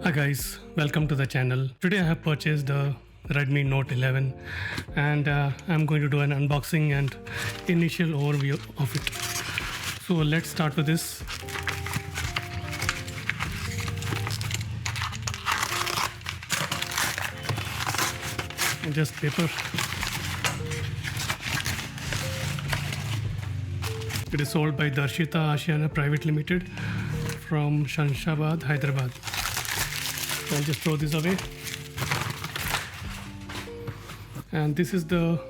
Hi guys, welcome to the channel. Today I have purchased the Redmi Note 11 and I'm going to do an unboxing and initial overview of it. So let's start with this. Just paper. It is sold by Darshita Ashiana Private Limited from Shanshabad, Hyderabad. I'll just throw this away. And this is the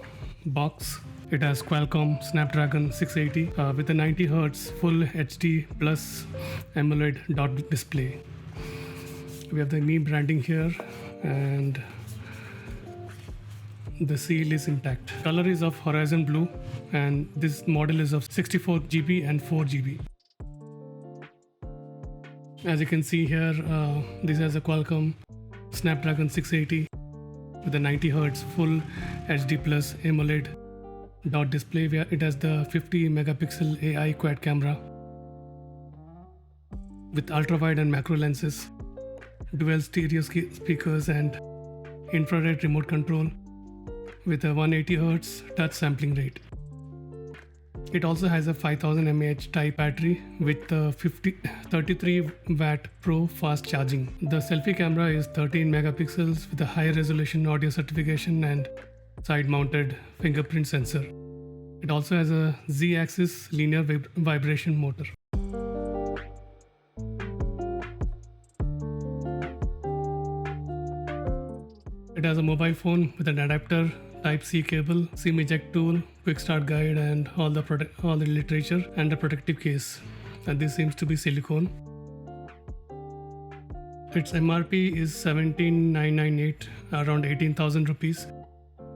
box. It has Qualcomm Snapdragon 680 with a 90 Hz full HD plus AMOLED dot display. We have the Mi branding here and the seal is intact. Color is of horizon blue and this model is of 64 GB and 4 GB. As you can see here, this has a Qualcomm Snapdragon 680 with a 90 Hz full HD plus AMOLED dot display. Where it has the 50 megapixel AI quad camera with ultra wide and macro lenses, dual stereo speakers and infrared remote control with a 180 Hz touch sampling rate. It also has a 5000 mAh type battery with a 33 watt pro fast charging. The selfie camera is 13 megapixels with a high resolution audio certification and side mounted fingerprint sensor. It also has a Z-axis linear vibration motor. It has a mobile phone with an adapter, Type-C cable, SIM eject tool, quick start guide and all the literature and a protective case. And this seems to be silicone. Its MRP is 17,998, around 18,000 rupees.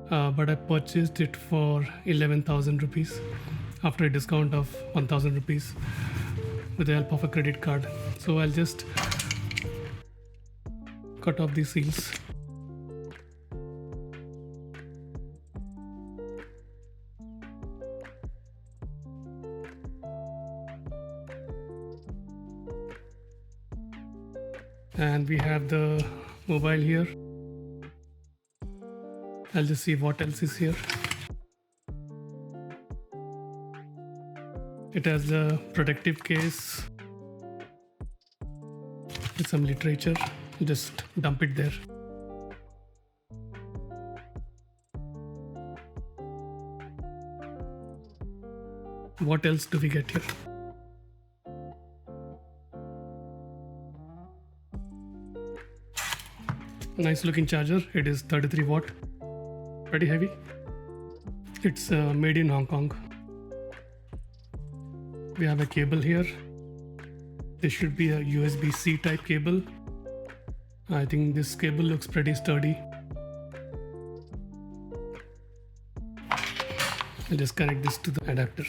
But I purchased it for 11,000 rupees after a discount of 1,000 rupees with the help of a credit card. So I'll just cut off these seals. And we have the mobile here. I'll just see what else is here. It has a protective case with some literature. Just dump it there. What else do we get here? Nice looking charger. It is 33 watt, pretty heavy. It's made in Hong Kong. We have a cable here. This should be a USB-C type cable. I think this cable looks pretty sturdy. I'll just connect this to the adapter.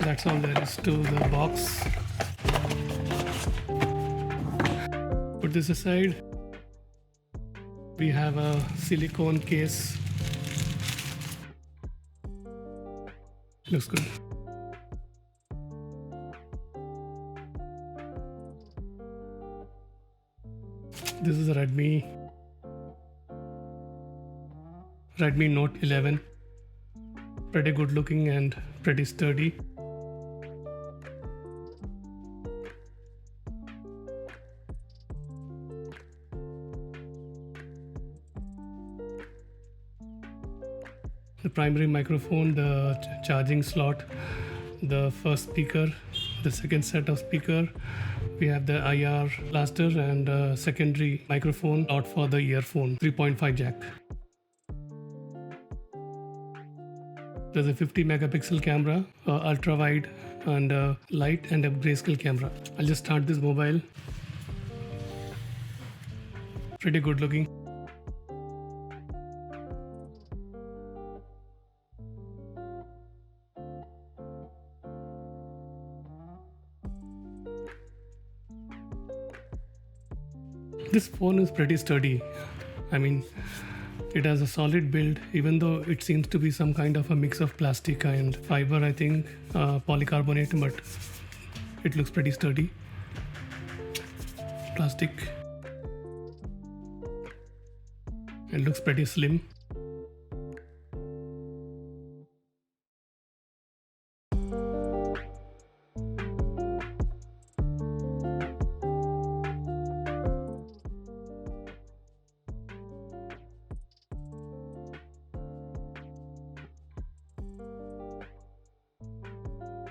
That's all there is to the box. Put this aside. We have a silicone case. Looks good. This is a Redmi Note 11. Pretty good looking and pretty sturdy. The primary microphone, the charging slot, the first speaker, the second set of speaker. We have the IR blaster and secondary microphone out for the earphone, 3.5 jack. There's a 50 megapixel camera, ultra wide and light and a grayscale camera. I'll just start this mobile. Pretty good looking. This phone is pretty sturdy. I mean, it has a solid build, even though it seems to be some kind of a mix of plastic and fiber, I think, polycarbonate, but it looks pretty sturdy. plastic. It looks pretty slim.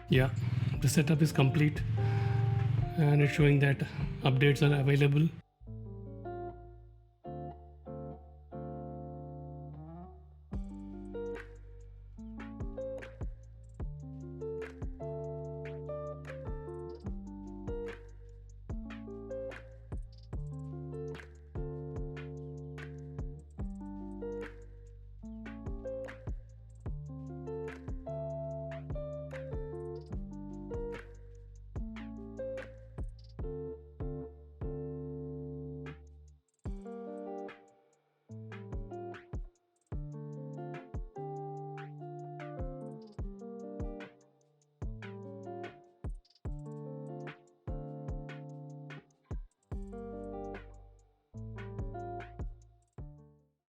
Yeah, the setup is complete and it's showing that updates are available.